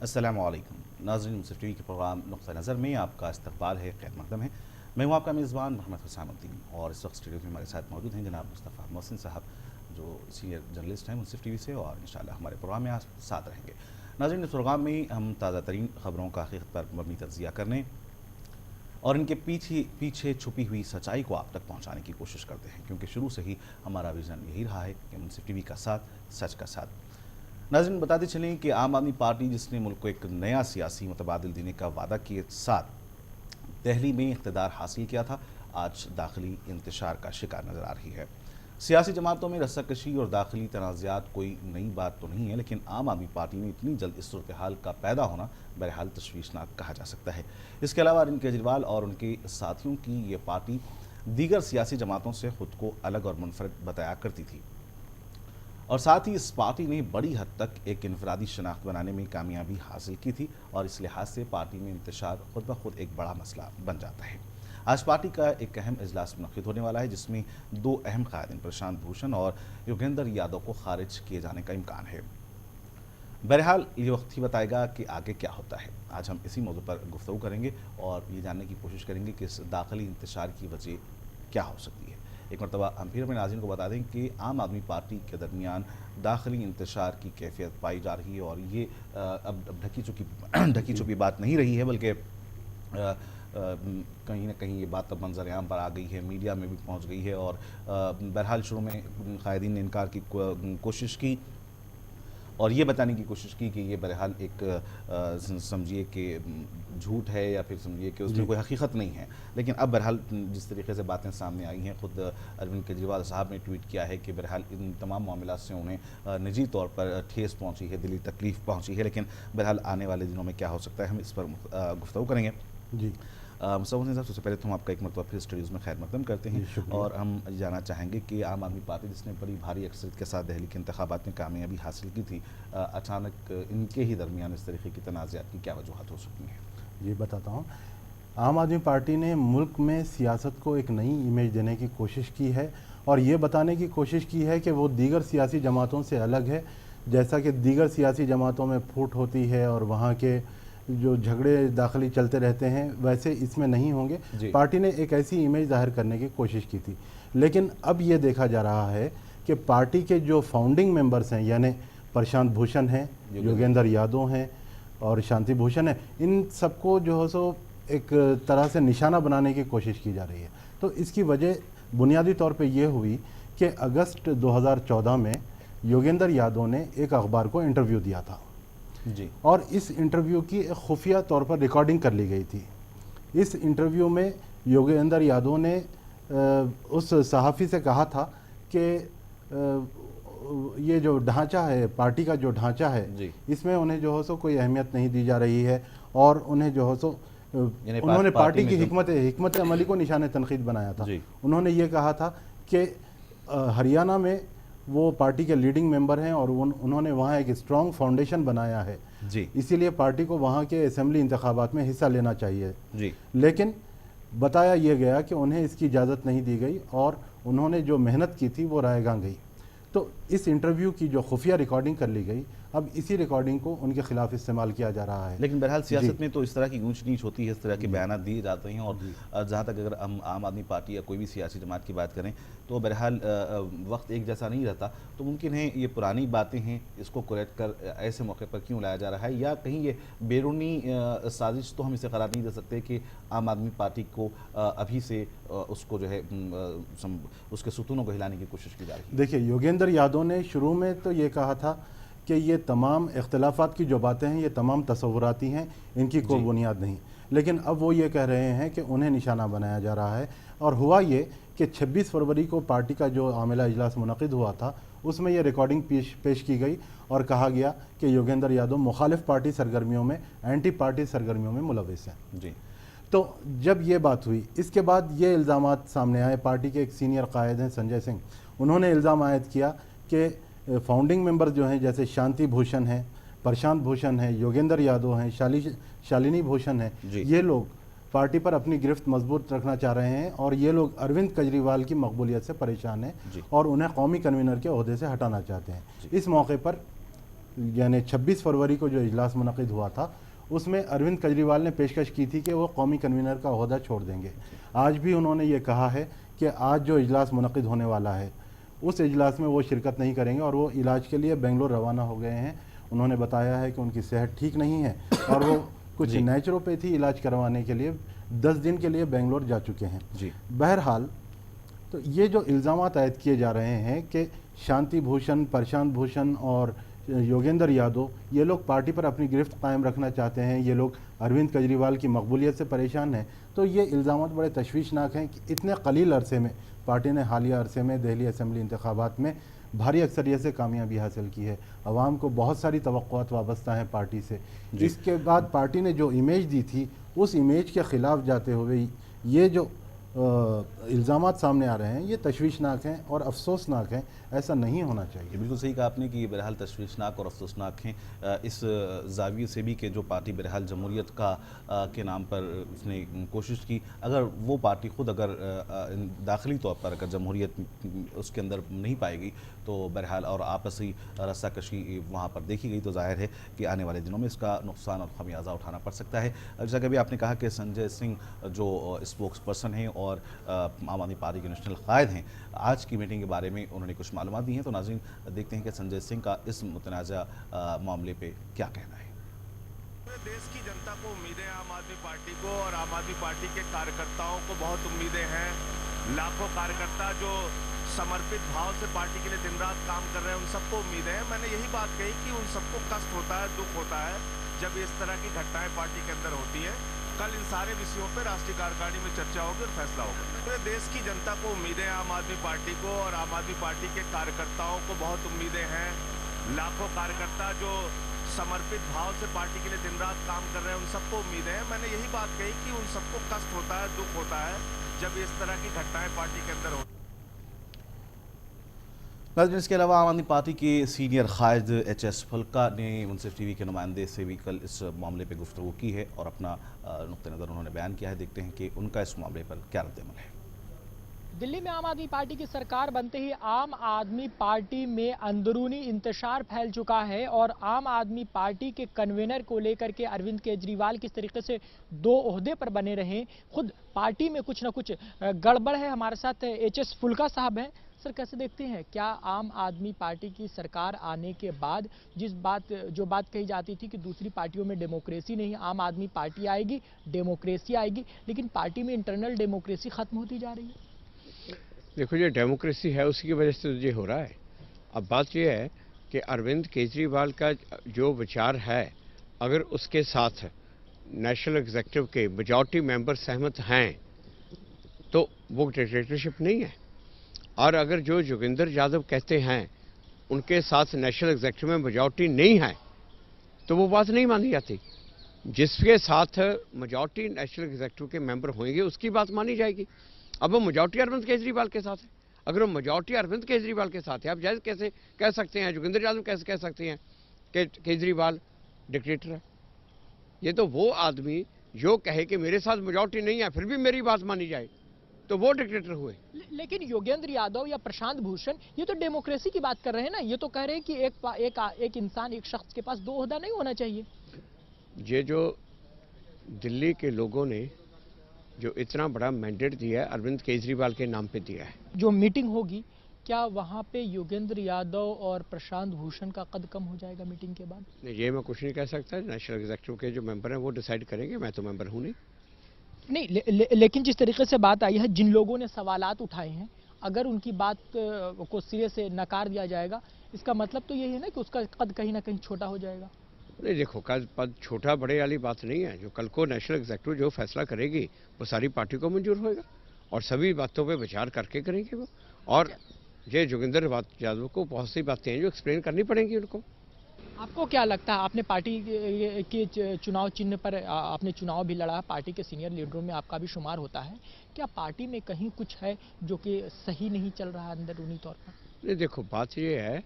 अस्सलामुअलैकुम नाज़रीन, मुंसिफ टीवी के प्रोग्राम नुक्ता नज़र में आपका इस्तकबाल है, खैर मकदम है। मैं हूँ आपका मेज़बान मोहम्मद हुसैनुद्दीन और इस वक्त स्टूडियो में हमारे साथ मौजूद हैं जनाब मुस्तफ़ा मोहसिन साहब, जो सीनियर जर्नलिस्ट हैं मुंसिफ टीवी से, और इंशाअल्लाह हमारे प्रोग्राम में आज साथ रहेंगे। नाज़रीन, इस प्रोग्राम में हम ताज़ा तरीन ख़बरों का हक़ीक़त पर मबनी तज्ज़िया करने और इनके पीछे छुपी हुई सच्चाई को आप तक पहुँचाने की कोशिश करते हैं, क्योंकि शुरू से ही हमारा विज़न यही रहा है कि मुंसिफ टीवी का साथ, सच का साथ। नाज़रीन, बताते चलें कि आम आदमी पार्टी, जिसने मुल्क को एक नया सियासी मुतबादिल देने का वादा के साथ दिल्ली में इक़्तिदार हासिल किया था, आज दाखिली इंतशार का शिकार नज़र आ रही है। सियासी जमातों में रस्साकशी और दाखिली तनाज़ात कोई नई बात तो नहीं है, लेकिन आम आदमी पार्टी में इतनी जल्द इस सूरत हाल का पैदा होना बहरहाल तशवीशनाक कहा जा सकता है। इसके अलावा अरविंद केजरीवाल और उनके साथियों की ये पार्टी दीगर सियासी जमातों से ख़ुद को अलग और मुनफरद बताया करती थी, और साथ ही इस पार्टी ने बड़ी हद तक एक इनफरादी शनाख्त बनाने में कामयाबी हासिल की थी, और इस लिहाज से पार्टी में इंतशार खुद ब खुद एक बड़ा मसला बन जाता है। आज पार्टी का एक अहम इजलास मुनक़िद होने वाला है, जिसमें दो अहम कायदीन प्रशांत भूषण और योगेंद्र यादव को खारिज किए जाने का इम्कान है। बहरहाल ये वक्त ही बताएगा कि आगे क्या होता है। आज हम इसी मौजू पर गुफ्तगू करेंगे और ये जानने की कोशिश करेंगे कि इस दाखिली इंतशार की वजह क्या हो सकती है। एक मरतबा हम फिर अपने नाज़रीन को बता दें कि आम आदमी पार्टी के दरमियान दाखिली इंतशार की कैफियत पाई जा रही है, और ये अब ढकी छुपी बात नहीं रही है, बल्कि कहीं ना कहीं ये बात अब मंजर आम पर आ गई है, मीडिया में भी पहुंच गई है। और बहरहाल शुरू में कायदीन ने इनकार की कोशिश की और ये बताने की कोशिश की कि ये बहरहाल एक समझिए कि झूठ है, या फिर समझिए कि उसमें कोई हकीकत नहीं है। लेकिन अब बहरहाल जिस तरीके से बातें सामने आई हैं, ख़ुद अरविंद केजरीवाल साहब ने ट्वीट किया है कि बहरहाल इन तमाम मामलों से उन्हें निजी तौर पर ठेस पहुंची है, दिली तकलीफ़ पहुंची है। लेकिन बहरहाल आने वाले दिनों में क्या हो सकता है, हम इस पर गुफ्तगू करेंगे। जी मुस्तफ़ा साहब, सबसे पहले तो हम आपका एक मरतबा फिर स्टूडियोज़ में खैर मकदम करते हैं, और हम जानना चाहेंगे कि आम आदमी पार्टी, जिसने बड़ी भारी अक्सरियत के साथ दिल्ली के इंतखाबात में कामयाबी हासिल की थी, अचानक इनके ही दरमियान इस तरीके की तनाज़ात की क्या वजूहत हो सकती हैं? जी बताता हूँ। आम आदमी पार्टी ने मुल्क में सियासत को एक नई इमेज देने की कोशिश की है, और ये बताने की कोशिश की है कि वो दीगर सियासी जमातों से अलग है। जैसा कि दीगर सियासी जमातों में फूट होती है और वहाँ के जो झगड़े दाखिली चलते रहते हैं, वैसे इसमें नहीं होंगे। पार्टी ने एक ऐसी इमेज ज़ाहिर करने की कोशिश की थी, लेकिन अब ये देखा जा रहा है कि पार्टी के जो फाउंडिंग मेंबर्स हैं, यानी प्रशांत भूषण हैं, योगेंद्र यादव हैं और शांति भूषण है, इन सबको जो है सो एक तरह से निशाना बनाने की कोशिश की जा रही है। तो इसकी वजह बुनियादी तौर पे ये हुई कि अगस्त 2014 में योगेंद्र यादव ने एक अखबार को इंटरव्यू दिया था जी, और इस इंटरव्यू की खुफिया तौर पर रिकॉर्डिंग कर ली गई थी। इस इंटरव्यू में योगेंद्र यादव ने उस सहाफ़ी से कहा था कि ये जो ढांचा है, पार्टी का जो ढांचा है, इसमें उन्हें जो हो सो कोई अहमियत नहीं दी जा रही है, और उन्हें जो हो सो उन्होंने पार्टी की हिकमत अमली को निशाने तनकीद बनाया था। उन्होंने ये कहा था कि हरियाणा में वो पार्टी के लीडिंग मेंबर हैं, और उन्होंने वहाँ एक स्ट्रॉन्ग फाउंडेशन बनाया है जी, इसीलिए पार्टी को वहाँ के असेंबली इंतखाबात में हिस्सा लेना चाहिए जी। लेकिन बताया ये गया कि उन्हें इसकी इजाज़त नहीं दी गई, और उन्होंने जो मेहनत की थी वो रायगां गई। तो इस इंटरव्यू की जो खुफिया रिकॉर्डिंग कर ली गई, अब इसी रिकॉर्डिंग को उनके खिलाफ इस्तेमाल किया जा रहा है। लेकिन बहरहाल सियासत में तो इस तरह की ऊंच नीच होती है, इस तरह के बयान दिए जाते हैं, और जहाँ तक अगर हम आम आदमी पार्टी या कोई भी सियासी जमात की बात करें, तो बहरहाल वक्त एक जैसा नहीं रहता। तो मुमकिन है ये पुरानी बातें हैं, इसको करेक्ट कर ऐसे मौके पर क्यों लाया जा रहा है, या कहीं ये बैरूनी साजिश तो हम इसे करार नहीं दे सकते कि आम आदमी पार्टी को अभी से उसको जो है उसके सुतूनों को हिलाने की कोशिश की जा रही है। देखिए, योगेंद्र यादव ने शुरू में तो ये कहा था कि ये तमाम इख्तलाफात की जो बातें हैं, ये तमाम तसव्वुराती हैं, इनकी कोई बुनियाद नहीं। लेकिन अब वो ये कह रहे हैं कि उन्हें निशाना बनाया जा रहा है। और हुआ ये कि 26 फरवरी को पार्टी का जो आमिला इजलास मुनक़िद हुआ था, उसमें ये रिकॉर्डिंग पेश की गई, और कहा गया कि योगेंद्र यादव मुखालिफ पार्टी सरगर्मियों में, एंटी पार्टी सरगर्मियों में मुलविस हैं जी। तो जब ये बात हुई, इसके बाद ये इल्ज़ामात सामने आए। पार्टी के एक सीनियर कायद हैं संजय सिंह, उन्होंने इल्ज़ाम आयद किया कि फाउंडिंग मेंबर जो हैं, जैसे शांति भूषण हैं, प्रशांत भूषण हैं, योगेंद्र यादव हैं, शालिनी भूषण हैं, ये लोग पार्टी पर अपनी गिरफ्त मजबूत रखना चाह रहे हैं, और ये लोग अरविंद केजरीवाल की मकबूलियत से परेशान हैं, और उन्हें कौमी कन्वीनर के ओहदे से हटाना चाहते हैं। इस मौके पर यानी 26 फरवरी को जो इजलास मुनक़िद हुआ था, उसमें अरविंद केजरीवाल ने पेशकश की थी कि वो कौमी कन्वीनर का ओहदा छोड़ देंगे। आज भी उन्होंने ये कहा है कि आज जो इजलास मुनक़िद होने वाला है उस इजलास में वो शिरकत नहीं करेंगे और वो इलाज के लिए बेंगलोर रवाना हो गए हैं। उन्होंने बताया है कि उनकी सेहत ठीक नहीं है और वो कुछ नेचुरोपैथी इलाज करवाने के लिए 10 दिन के लिए बेंगलोर जा चुके हैं। बहरहाल, तो ये जो इल्ज़ामात आयद किए जा रहे हैं कि शांति भूषण, प्रशांत भूषण और योगेंद्र यादव, ये लोग पार्टी पर अपनी गिरफ्त कायम रखना चाहते हैं, ये लोग अरविंद केजरीवाल की मकबूलियत से परेशान हैं, तो ये इल्ज़ामात बड़े तशवीशनाक हैं कि इतने कलील अरसे में पार्टी ने हालिया अरसे में दिल्ली असेंबली इंतखाबात में भारी अक्सरियत से कामयाबी हासिल की है। अवाम को बहुत सारी तवक्कुआत वाबस्ता हैं पार्टी से। इसके बाद पार्टी ने जो इमेज दी थी उस इमेज के ख़िलाफ़ जाते हुए ये जो इल्ज़ामात सामने आ रहे हैं ये तशवीशनाक हैं और अफसोसनाक हैं। ऐसा नहीं होना चाहिए। बिल्कुल सही कहा आपने कि ये बहरहाल तशवीशनाक और अफसोसनाक हैं इस जाविये से भी कि जो पार्टी बहरहाल जमहूरियत का के नाम पर उसने कोशिश की। अगर वो पार्टी खुद अगर दाखिली तौर पर अगर जमहूरियत उसके अंदर नहीं पाएगी तो बहरहाल और आपसी रस्साकशी वहाँ पर देखी गई तो जाहिर है कि आने वाले दिनों में इसका नुकसान और खमियाजा उठाना पड़ सकता है। जैसा कि भी आपने कहा कि संजय सिंह जो स्पोक्स पर्सन हैं और आम आदमी पार्टी के नेशनल कायद हैं, आज की मीटिंग के बारे में उन्होंने कुछ मालूमात दी हैं। तो नाज़रीन देखते हैं कि संजय सिंह का इस मुतनाज़ा मामले पे क्या कहना है। पूरे देश की जनता को उम्मीदें हैं आम आदमी पार्टी को, और आम आदमी पार्टी के कार्यकर्ताओं को बहुत उम्मीदें हैं। लाखों कार्यकर्ता जो समर्पित भाव से पार्टी के लिए दिन रात काम कर रहे हैं, उन सबको उम्मीदें हैं। मैंने यही बात कही कि उन सबको कष्ट होता है, दुख होता है जब इस तरह की घटनाएं पार्टी के अंदर होती है। कल इन सारे विषयों पर राष्ट्रीय कार्यकारिणी में चर्चा होगी और फैसला होगा। पूरे देश की जनता को उम्मीदें हैं आम आदमी पार्टी को, और आम आदमी पार्टी के कार्यकर्ताओं को बहुत उम्मीदें हैं। लाखों कार्यकर्ता जो समर्पित भाव से पार्टी के लिए दिन रात काम कर रहे हैं, उन सबको उम्मीदें हैं। मैंने यही बात कही कि उन सबको कष्ट होता है, दुख होता है जब इस तरह की घटनाएं पार्टी के अंदर होती है। नाज़रीन, इसके अलावा आम आदमी पार्टी के सीनियर कायद HS फुल्का ने मुंसिफ TV के नुमाइंदे से भी कल इस मामले पर गुफ्तगू की है और अपना नुक्ता नज़र उन्होंने बयान किया है। देखते हैं कि उनका इस मामले पर क्या रद्द-ए-अमल है। दिल्ली में आम आदमी पार्टी की सरकार बनते ही आम आदमी पार्टी में अंदरूनी इंतशार फैल चुका है और आम आदमी पार्टी के कन्वीनर को लेकर के अरविंद केजरीवाल किस तरीके से 2 ओहदे पर बने रहे, खुद पार्टी में कुछ ना कुछ गड़बड़ है। हमारे साथ HS फुल्का साहब हैं। सर, कैसे देखते हैं, क्या आम आदमी पार्टी की सरकार आने के बाद जो बात कही जाती थी कि दूसरी पार्टियों में डेमोक्रेसी नहीं, आम आदमी पार्टी आएगी, डेमोक्रेसी आएगी, लेकिन पार्टी में इंटरनल डेमोक्रेसी खत्म होती जा रही है? देखो, ये डेमोक्रेसी है उसी की वजह से ये हो रहा है। अब बात यह है कि अरविंद केजरीवाल का जो विचार है, अगर उसके साथ नेशनल एग्जीक्यूटिव के मेजॉरिटी मेंबर सहमत हैं तो वो डिक्टेटरशिप नहीं है। और अगर जो योगेंद्र यादव कहते हैं उनके साथ नेशनल एग्जीक्यूटिव में मेजॉरिटी नहीं है तो वो बात नहीं मानी जाती। जिसके साथ मेजॉरिटी नेशनल एग्जीक्यूटिव के मेंबर होंगे उसकी बात मानी जाएगी। अब वो मेजॉरिटी अरविंद केजरीवाल के साथ है। अगर वो मेजॉरिटी अरविंद केजरीवाल के साथ है, आप जैसे कैसे कह सकते हैं, योगेंद्र यादव कैसे कह सकते हैं कि केजरीवाल डिक्टेटर है? ये तो वो आदमी जो कहे कि मेरे साथ मेजॉरिटी नहीं है फिर भी मेरी बात मानी जाए तो वो डिक्टेटर हुए। लेकिन योगेंद्र यादव या प्रशांत भूषण ये तो डेमोक्रेसी की बात कर रहे हैं ना, ये तो कह रहे हैं कि एक इंसान, एक शख्स के पास 2 ओहदा नहीं होना चाहिए। ये जो दिल्ली के लोगों ने जो इतना बड़ा मैंडेट दिया है अरविंद केजरीवाल के नाम पे दिया है, जो मीटिंग होगी, क्या वहां पे योगेंद्र यादव और प्रशांत भूषण का कद कम हो जाएगा मीटिंग के बाद? ये मैं कुछ नहीं कह सकता। नेशनल एग्जीक्यूटिव के जो मेंबर हैं वो डिसाइड करेंगे, मैं तो मेंबर हूं नहीं। लेकिन जिस तरीके से बात आई है, जिन लोगों ने सवालात उठाए हैं, अगर उनकी बात को सिरे से नकार दिया जाएगा, इसका मतलब तो यही है ना कि उसका कद कहीं ना कहीं छोटा हो जाएगा। नहीं, देखो, पद छोटा बड़े वाली बात नहीं है। जो कल को नेशनल एग्जीक्यूटिव जो फैसला करेगी वो सारी पार्टी को मंजूर होगा और सभी बातों पे विचार करके करेंगे वो। और ये जोगिंदर यादव को बहुत सी बातें हैं जो एक्सप्लेन करनी पड़ेंगी उनको। आपको क्या लगता है, आपने पार्टी के चुनाव चिन्ह पर आपने चुनाव भी लड़ा, पार्टी के सीनियर लीडरों में आपका भी शुमार होता है, क्या पार्टी में कहीं कुछ है जो कि सही नहीं चल रहा है अंदरूनी तौर पर? नहीं, देखो, बात ये है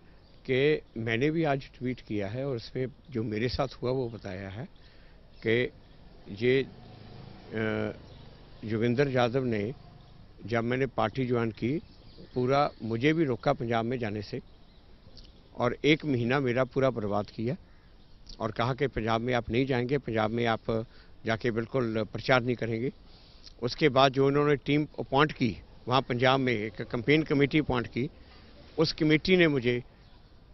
कि मैंने भी आज ट्वीट किया है और इसमें जो मेरे साथ हुआ वो बताया है कि ये योगेंद्र यादव ने, जब मैंने पार्टी ज्वाइन की, पूरा मुझे भी रोका पंजाब में जाने से और 1 महीना मेरा पूरा बर्बाद किया और कहा कि पंजाब में आप नहीं जाएंगे, पंजाब में आप जाके बिल्कुल प्रचार नहीं करेंगे। उसके बाद जो उन्होंने टीम अपॉइंट की वहाँ पंजाब में, एक कैंपेन कमेटी अपॉइंट की, उस कमेटी ने मुझे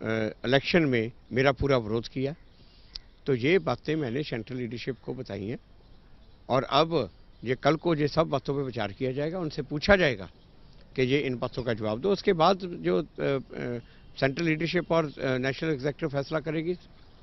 इलेक्शन में मेरा पूरा विरोध किया। तो ये बातें मैंने सेंट्रल लीडरशिप को बताई हैं और अब ये कल को ये सब बातों पे विचार किया जाएगा, उनसे पूछा जाएगा कि ये इन बातों का जवाब दो। उसके बाद जो सेंट्रल लीडरशिप और नेशनल एग्जीक्यूटिव फैसला करेगी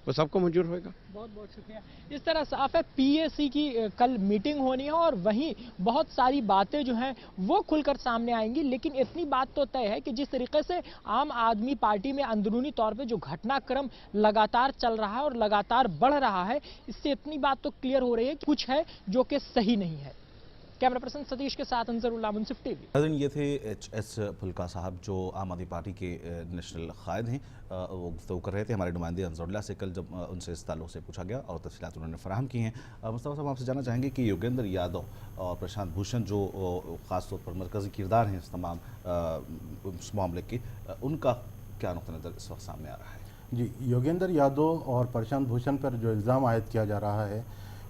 वो सबको मंजूर होगा। बहुत बहुत शुक्रिया। इस तरह साफ है पीएसी की कल मीटिंग होनी है और वहीं बहुत सारी बातें जो हैं वो खुलकर सामने आएंगी, लेकिन इतनी बात तो तय है कि जिस तरीके से आम आदमी पार्टी में अंदरूनी तौर पे जो घटनाक्रम लगातार चल रहा है और लगातार बढ़ रहा है, इससे इतनी बात तो क्लियर हो रही है कि कुछ है जो कि सही नहीं है। कैमरा पर्सन सतीश के साथ अंजरुल्लाह, मुंसिफ टीवी। नाज़रीन, ये थे एच.एस. फुल्का साहब जो आम आदमी पार्टी के नेशनल कायद हैं। वो गुफ्तगू कर रहे थे हमारे नुमाइंदे अंजरुल्लाह से कल, जब उनसे इस ताल्लुक़ से पूछा गया और तफसीलात उन्होंने फराहम की हैं। मुस्तफ़ा साहब, आपसे जानना चाहेंगे कि योगेंद्र यादव और प्रशांत भूषण जो ख़ास तौर पर मरकज़ी किरदार हैं इस तमाम इस मामले के, उनका क्या नुक़्ता नज़र इस वक्त सामने आ रहा है? जी, योगेंद्र यादव और प्रशांत भूषण पर जो इल्ज़ाम आयद किया जा रहा है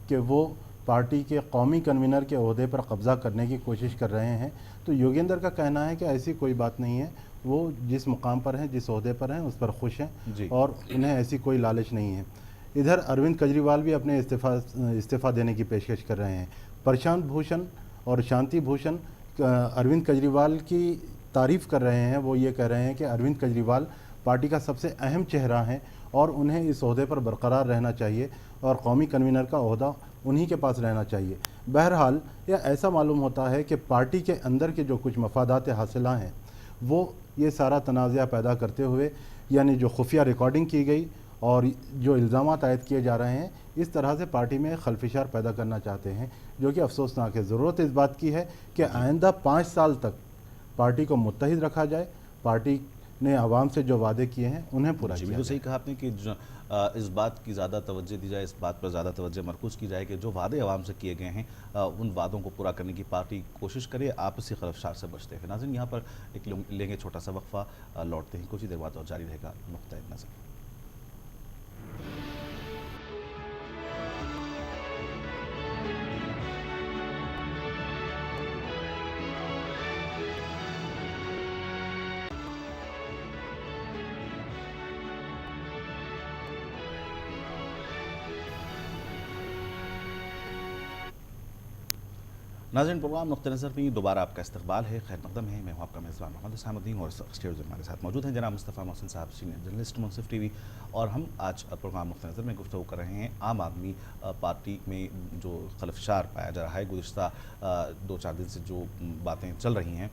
कि वो पार्टी के कौमी कन्वीनर के ओहदे पर कब्ज़ा करने की कोशिश कर रहे हैं, तो योगेंद्र का कहना है कि ऐसी कोई बात नहीं है। वो जिस मुकाम पर हैं, जिस ओहदे पर हैं, उस पर खुश हैं और उन्हें ऐसी कोई लालच नहीं है। इधर अरविंद केजरीवाल भी अपने इस्तीफ़ा देने की पेशकश कर रहे हैं। प्रशांत भूषण और शांति भूषण अरविंद केजरीवाल की तारीफ़ कर रहे हैं। वो ये कह रहे हैं कि अरविंद केजरीवाल पार्टी का सबसे अहम चेहरा है और उन्हें इस ओहदे पर बरकरार रहना चाहिए और कौमी कन्वीनर का ओहदा उन्हीं के पास रहना चाहिए। बहरहाल यह ऐसा मालूम होता है कि पार्टी के अंदर के जो कुछ मफादात हासिला हैं वो ये सारा तनाज़ा पैदा करते हुए, यानी जो खुफिया रिकॉर्डिंग की गई और जो इल्ज़ामात आयद किए जा रहे हैं, इस तरह से पार्टी में खलफिशार पैदा करना चाहते हैं, जो कि अफसोसनाक है। ज़रूरत इस बात की है कि आइंदा 5 साल तक पार्टी को मुत्तहिद रखा जाए, पार्टी ने आवाम से जो वादे किए हैं उन्हें पूरा किया। बिल्कुल सही कहा आपने कि इस बात की ज़्यादा तवज्जो दी जाए, इस बात पर ज़्यादा तवज्जो मरकूज़ की जाए कि जो वादे आवाम से किए गए हैं उन वादों को पूरा करने की पार्टी कोशिश करे, आपसी खलफशार से बचते हुए। नाज़रीन, यहाँ पर एक लेंगे छोटा सा वक्फा, लौटते हैं कुछ ही देर बाद और जारी रहेगा नुक्ता नज़र। नाज़रीन, प्रोग्राम नुक़्ते नज़र में दोबारा आपका इस्तक़बाल है, खैर मक़दम है। मैं हूँ आपका मेज़बान मोहम्मद हुसैनुद्दीन और स्टूडियो में हमारे साथ मौजूद हैं जनाब मुस्तफ़ा मोहसिन साहब, सीनियर जर्नलिस्ट मुंसिफ टीवी। और हम आज प्रोग्राम नुक़्ते नज़र में गुफ्तगू कर रहे हैं आम आदमी पार्टी में जो खलफशार पाया जा रहा है, गुज़िश्ता 2-4 दिन से जो बातें चल रही हैं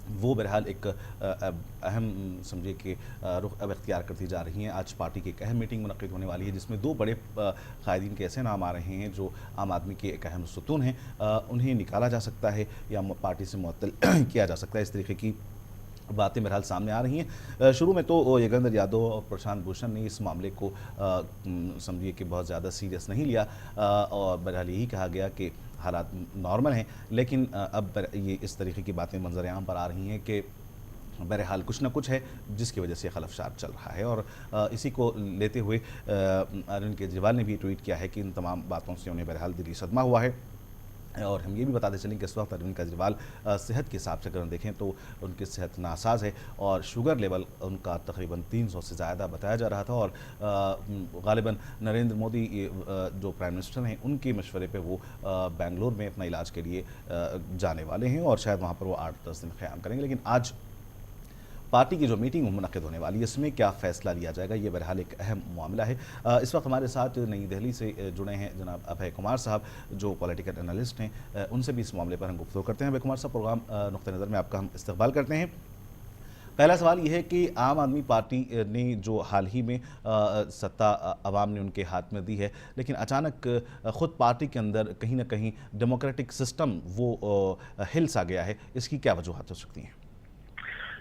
वो बहरहाल एक अहम समझिए कि रुख अब इख्तियार करती जा रही हैं। आज पार्टी की एक अहम मीटिंग मुनक़्क़िद होने वाली है जिसमें 2 बड़े कायदीन के ऐसे नाम आ रहे हैं जो आम आदमी के एक अहम सुतून हैं। उन्हें निकाला जा सकता है या पार्टी से मुअत्तल किया जा सकता है, इस तरीके की बातें बहरहाल सामने आ रही हैं। शुरू में तो योगेंद्र यादव और प्रशांत भूषण ने इस मामले को समझिए कि बहुत ज़्यादा सीरियस नहीं लिया और बहरहाल यही कहा गया कि हालात नॉर्मल हैं, लेकिन अब ये इस तरीके की बातें मंजर आम पर आ रही हैं कि बहरहाल कुछ ना कुछ है जिसकी वजह से खलफशार चल रहा है। और इसी को लेते हुए अरविंद केजरीवाल ने भी ट्वीट किया है कि इन तमाम बातों से उन्हें बहरहाल दिली सदमा हुआ है। और हम ये भी बताते चलें कि इस वक्त अरविंद केजरीवाल सेहत के हिसाब से अगर देखें तो उनकी सेहत नासाज है और शुगर लेवल उनका तकरीबन 300 से ज़्यादा बताया जा रहा था। और गालिबन नरेंद्र मोदी जो प्राइम मिनिस्टर हैं उनके मशवरे पे वो बेंगलोर में अपना इलाज के लिए जाने वाले हैं और शायद वहाँ पर वो 8-10 दिन क़याम करेंगे। लेकिन आज पार्टी की जो मीटिंग मुनक़्क़िद होने वाली है इसमें क्या फ़ैसला लिया जाएगा, ये बहरहाल एक अहम मामला है। इस वक्त हमारे साथ नई दिल्ली से जुड़े हैं जनाब अभय कुमार साहब जो पॉलिटिकल एनालिस्ट हैं, उनसे भी इस मामले पर हम गुफ्तगू करते हैं। अभय कुमार साहब, प्रोग्राम नुक़्ते नज़र में आपका हम इस्तक़बाल करते हैं। पहला सवाल ये है कि आम आदमी पार्टी ने जो हाल ही में सत्ता अवाम ने उनके हाथ में दी है, लेकिन अचानक ख़ुद पार्टी के अंदर कहीं ना कहीं डेमोक्रेटिक सिस्टम वो हिल सा गया है, इसकी क्या वजूहत हो सकती हैं?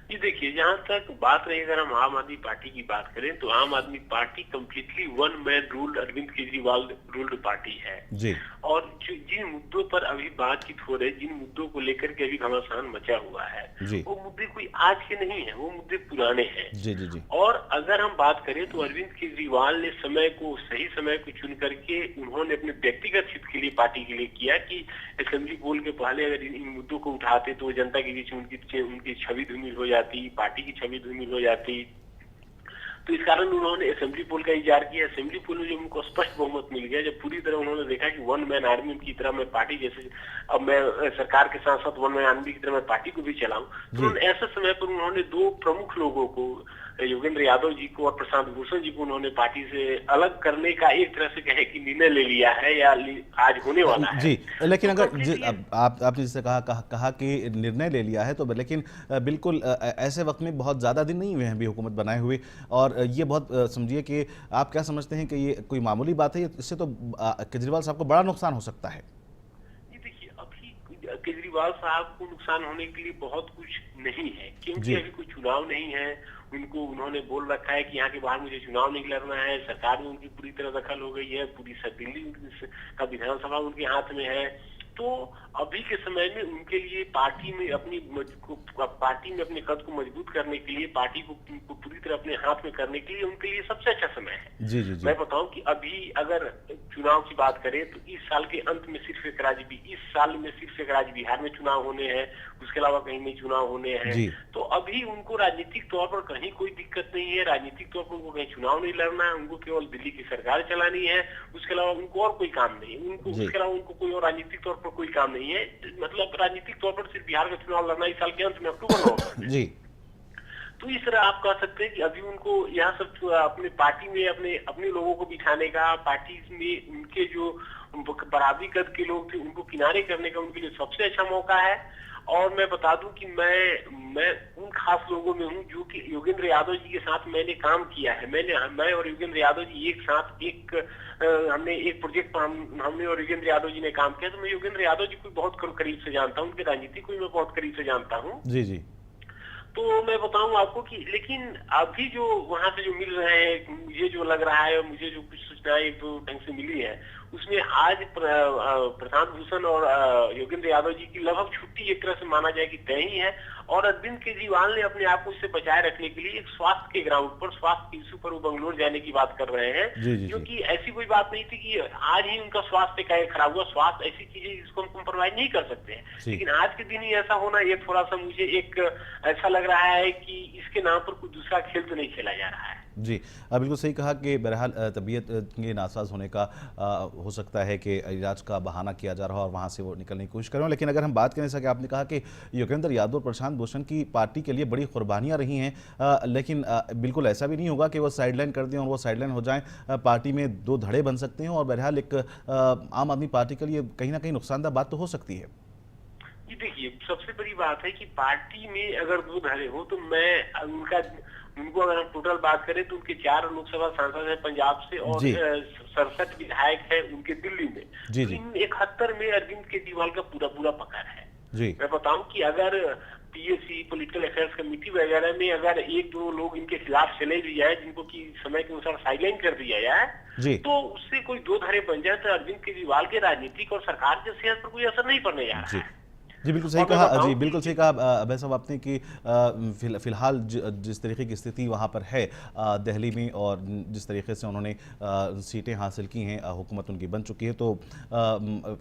जी देखिए, जहाँ तक बात रही, अगर हम आम आदमी पार्टी की बात करें तो Aam Aadmi Party completely one man ruled, Arvind Kejriwal ruled party है जी। और जिन मुद्दों पर अभी बातचीत हो रही है, जिन मुद्दों को लेकर के अभी घमासान मचा हुआ है, जी वो मुद्दे कोई आज के नहीं है, वो मुद्दे पुराने हैं। जी जी जी और अगर हम बात करें तो अरविंद केजरीवाल ने सही समय को चुन करके उन्होंने अपने व्यक्तिगत हित के लिए पार्टी के लिए किया कि असेंबली पोल के पहले अगर इन मुद्दों को उठाते तो जनता के बीच में उनकी छवि धूमिल हो जाती, पार्टी की छवि धूमिल हो जाती। तो इस कारण उन्होंने असेंबली पोल का इंतजार किया। असेंबली पोल में जब उनको स्पष्ट बहुमत मिल गया, जब पूरी तरह उन्होंने देखा कि वन मैन आर्मी की तरह मैं पार्टी जैसे अब मैं सरकार के साथ साथ वन मैन आर्मी की तरह मैं पार्टी को भी चलाऊं, तो उन्होंने ऐसे समय पर उन्होंने दो प्रमुख लोगों को, योगेंद्र यादव जी को और प्रशांत भूषण जी को, उन्होंने पार्टी से अलग करने का एक तरह से कहे कि निर्णय ले लिया है या आज होने वाला है। जी, लेकिन अगर आपने जैसे कहा कि निर्णय ले लिया है, तो लेकिन बिल्कुल ऐसे वक्त में बहुत ज़्यादा दिन नहीं हुए हैं अभी हुकूमत बनाए हुए, और ये बहुत समझिए कि आप क्या समझते हैं कि ये कोई मामूली बात है? इससे तो केजरीवाल साहब को बड़ा नुकसान हो सकता है। जी देखिए, अभी केजरीवाल साहब को नुकसान होने के लिए बहुत कुछ नहीं है, क्योंकि अभी कोई चुनाव नहीं है। उन्होंने बोल रखा है कि यहाँ के बाहर मुझे चुनाव नहीं लड़ना है। सरकार में उनकी पूरी तरह दखल हो गई है, पूरी दिल्ली का विधानसभा उनके हाथ में है। तो अभी के समय में उनके लिए पार्टी में अपने कद को मजबूत करने के लिए, पार्टी को पूरी तरह अपने हाथ में करने के लिए उनके लिए सबसे अच्छा समय है। जी जी जी। मैं बताऊं कि अभी अगर चुनाव की बात करें तो इस साल के अंत में सिर्फ एक राज्य बिहार में चुनाव होने हैं, उसके अलावा कहीं नहीं चुनाव होने हैं। तो अभी उनको राजनीतिक तौर पर कहीं कोई दिक्कत नहीं है, राजनीतिक तौर पर उनको कहीं चुनाव नहीं लड़ना है, उनको केवल दिल्ली की सरकार चलानी है, उसके अलावा उनको और कोई काम नहीं है। उसके अलावा उनको कोई और राजनीतिक तौर पर कोई काम नहीं है। मतलब राजनीतिक तौर पर सिर्फ बिहार का चुनाव लड़ना इस साल के अंत में अक्टूबर में होगा। जी, तो इस तरह आप कह सकते हैं कि अभी उनको यहाँ सब अपने पार्टी में अपने लोगों को बिठाने का, पार्टी में उनके जो बराबरी कद के लोग थे उनको किनारे करने का उनके लिए सबसे अच्छा मौका है। और मैं बता दूं कि मैं उन खास लोगों में हूं जो कि योगेंद्र यादव जी के साथ मैंने काम किया है। मैं और योगेंद्र यादव जी एक साथ हमने एक प्रोजेक्ट पर हमने और योगेंद्र यादव जी ने काम किया। तो मैं योगेंद्र यादव जी को बहुत करीब से जानता हूँ, उनकी राजनीति को भी मैं बहुत करीब से जानता हूँ। जी जी। तो मैं बताऊं आपको कि लेकिन अभी जो वहां से जो मिल रहे हैं, मुझे जो लग रहा है, मुझे जो कुछ सूचनाएं एक दो ढंग से मिली है, उसमें आज प्रशांत भूषण और योगेंद्र यादव जी की लगभग छुट्टी एक तरह से माना जाए कि तय ही है। और अरविंद केजरीवाल ने अपने आप को इससे बचाए रखने के लिए एक स्वास्थ्य के ग्राउंड पर, स्वास्थ्य के इशू पर वो बंगलोर जाने की बात कर रहे हैं, क्योंकि ऐसी कोई बात नहीं थी कि आज ही उनका स्वास्थ्य कैसे खराब हुआ। स्वास्थ्य ऐसी चीज है जिसको हम कॉम्प्रोमाइज नहीं कर सकते हैं, लेकिन आज के दिन ही ऐसा होना, ये थोड़ा सा मुझे एक ऐसा लग रहा है कि इसके नाम पर कोई दूसरा खेल तो नहीं खेला जा रहा है। जी, बिल्कुल सही कहा कि बहरहाल तबीयत के नासाज होने का हो सकता है कि इलाज का बहाना किया जा रहा हो और वहाँ से वो निकलने की कोशिश करें। लेकिन अगर हम बात करें, जैसा कि आपने कहा कि योगेंद्र यादव और प्रशांत भूषण की पार्टी के लिए बड़ी कुर्बानियाँ रही हैं, लेकिन बिल्कुल ऐसा भी नहीं होगा कि वो साइडलाइन कर दें और वो साइडलाइन हो जाएं। पार्टी में दो धड़े बन सकते हैं और बहरहाल एक आम आदमी पार्टी के लिए कहीं ना कहीं नुकसानदायक बात तो हो सकती है। जी देखिए, सबसे बड़ी बात है कि पार्टी में अगर दो धड़े हो तो उनको अगर हम टोटल बात करें तो उनके 4 लोकसभा सांसद हैं पंजाब से और 67 विधायक हैं उनके दिल्ली में। जी, तो इन 71 में अरविंद केजरीवाल का पूरा पकड़ है। मैं बताऊं कि अगर पीएसी पॉलिटिकल अफेयर्स कमेटी वगैरह में अगर 1-2 लोग इनके खिलाफ चले भी जाए, जिनको कि समय के अनुसार साइडलाइन कर दिया जाए, तो उससे कोई दो धड़े बन जाए तो अरविंद केजरीवाल के राजनीतिक और सरकार के सेहत पर कोई असर नहीं पड़ने जा रहा है। जी बिल्कुल सही कहा। जी बिल्कुल सही कहा अभय साहब आपने कि फिलहाल जिस तरीके की स्थिति वहाँ पर है दिल्ली में और जिस तरीके से उन्होंने सीटें हासिल की हैं, हुकूमत उनकी बन चुकी है, तो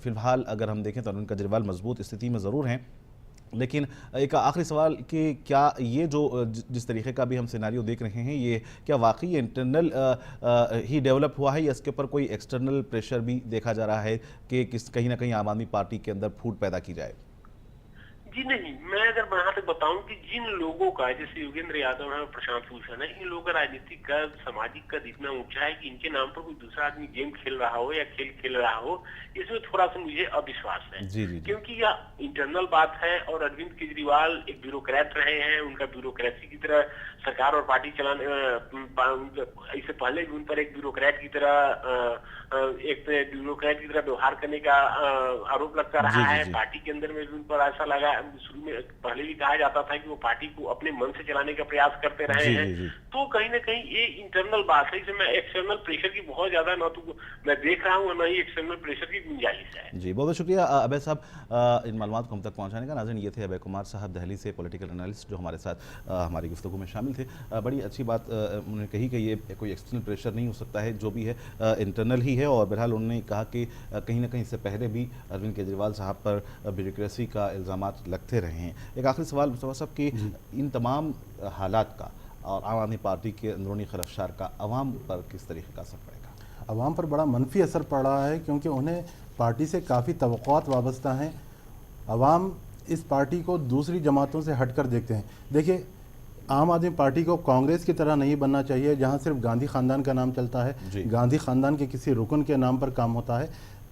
फिलहाल अगर हम देखें तो अरविंद केजरीवाल मजबूत स्थिति में ज़रूर हैं। लेकिन एक आखिरी सवाल कि क्या ये जो जिस तरीके का भी हम सिनेरियो देख रहे हैं, ये क्या वाकई इंटरनल ही डेवलप हुआ है या इसके ऊपर कोई एक्सटर्नल प्रेशर भी देखा जा रहा है कि कहीं ना कहीं आम आदमी पार्टी के अंदर फूट पैदा की जाए? जी नहीं, मैं अगर यहाँ तक बताऊं कि जिन लोगों का, जैसे योगेंद्र यादव है और प्रशांत भूषण है, इन लोगों का राजनीतिक का, सामाजिक का इतना ऊंचा है कि इनके नाम पर कोई दूसरा आदमी गेम खेल रहा हो या खेल रहा हो, इसमें थोड़ा सा मुझे अविश्वास है। क्योंकि यह इंटरनल बात है और अरविंद केजरीवाल एक ब्यूरोक्रेट रहे हैं। उनका ब्यूरोक्रेसी की तरह सरकार और पार्टी चलाने, इससे पहले भी उन पर एक ब्यूरोक्रेट की तरह व्यवहार करने का आरोप लगता रहा है। पार्टी के अंदर में भी उन पर ऐसा लगा, शुरू में पहले भी कहा जाता था कि वो पार्टी को अपने मन से चलाने का प्रयास करते रहे हैं। तो कहीं ना कहीं ये इंटरनल बात है, इसमें एक्सटर्नल प्रेशर की बहुत ज्यादा ना तो मैं देख रहा हूँ, ना ही एक्सटर्नल प्रेशर की गुंजाइश है। जी, बहुत बहुत शुक्रिया अभय साहब इन मालूमात को हम तक पहुँचाने का। नाज़रीन, ये थे अभय कुमार साहब, दिल्ली से पॉलिटिकल एनालिस्ट, जो हमारे साथ हमारी गुफ्तगू में शामिल थे। बड़ी अच्छी बात उन्होंने कही कि ये कोई एक्सटर्नल प्रेशर नहीं हो सकता है, जो भी है इंटरनल ही है। और बहरहाल उन्होंने कहा कि कहीं ना कहीं इससे पहले भी अरविंद केजरीवाल साहब पर ब्यूरोक्रेसी का इल्ज़ामात लगते रहे हैं। एक आखिरी सवाल मुस्तफा साहब कि इन तमाम हालात का और आम आदमी पार्टी के अंदरूनी खलफशार का अवाम पर किस तरीके का असर पड़ेगा? अवाम पर बड़ा मनफी असर पड़ रहा है, क्योंकि उन्हें पार्टी से काफ़ी तवक्कुआत वाबस्ता हैं। अवाम इस पार्टी को दूसरी जमातों से हटकर देखते हैं। देखिए, आम आदमी पार्टी को कांग्रेस की तरह नहीं बनना चाहिए, जहां सिर्फ गांधी ख़ानदान का नाम चलता है, गांधी ख़ानदान के किसी रुकन के नाम पर काम होता है।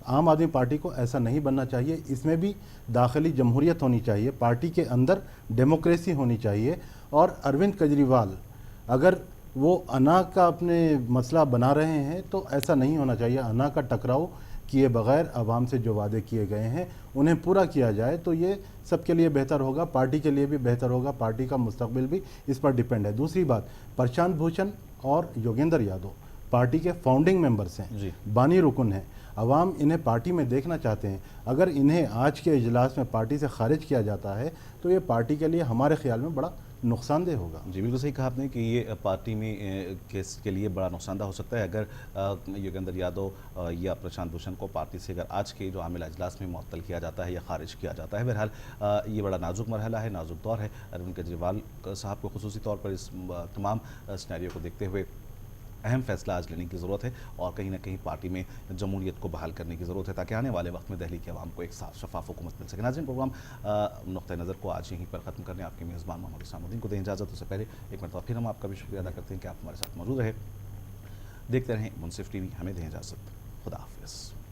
आम आदमी पार्टी को ऐसा नहीं बनना चाहिए। इसमें भी दाखिली जमहूरियत होनी चाहिए, पार्टी के अंदर डेमोक्रेसी होनी चाहिए। और अरविंद केजरीवाल अगर वो अना का अपने मसला बना रहे हैं तो ऐसा नहीं होना चाहिए। अना का टकराव किए बगैर आवाम से जो वादे किए गए हैं उन्हें पूरा किया जाए तो ये सबके लिए बेहतर होगा, पार्टी के लिए भी बेहतर होगा, पार्टी का मुस्तकबिल भी इस पर डिपेंड है। दूसरी बात, प्रशांत भूषण और योगेंद्र यादव पार्टी के फाउंडिंग मेंबर्स हैं, बानी रुकन हैं। अवाम इन्हें पार्टी में देखना चाहते हैं। अगर इन्हें आज के इजलास में पार्टी से खारिज किया जाता है तो ये पार्टी के लिए हमारे ख्याल में बड़ा नुकसानदेह होगा। जी, बिल्कुल सही कहा आपने कि ये पार्टी में के लिए बड़ा नुकसानदेह हो सकता है अगर योगेंद्र यादव या प्रशांत भूषण को पार्टी से अगर आज के जो आमिल अजलास में मुअत्तल किया जाता है या खारिज किया जाता है। बहरहाल ये बड़ा नाजुक मरहला है, नाजुक दौर है। अरविंद केजरीवाल साहब को खुसूसी तौर पर इस तमाम सिनेरियो को देखते हुए अहम फैसला आज लेने की ज़रूरत है और कहीं ना कहीं पार्टी में जमहूरियत को बहाल करने की ज़रूरत है, ताकि आने वाले वक्त में दिल्ली के अवाम को एक साफ शफाफ हुकूमत मिल सके। नाज़रीन, प्रोग्राम नुक्ता नज़र को आज यहीं पर ख़त्म करने आपके मेज़बान मोहम्मद इस्लामुद्दीन को दें इजाज़त। उससे पहले एक मरतबा फिर हम आपका भी शुक्रिया अदा करते हैं कि आप हमारे साथ मौजूद रहे। देखते रहें मुनसिफ टीवी, हमें दें इजाज़त। खुदा हाफ़िज़।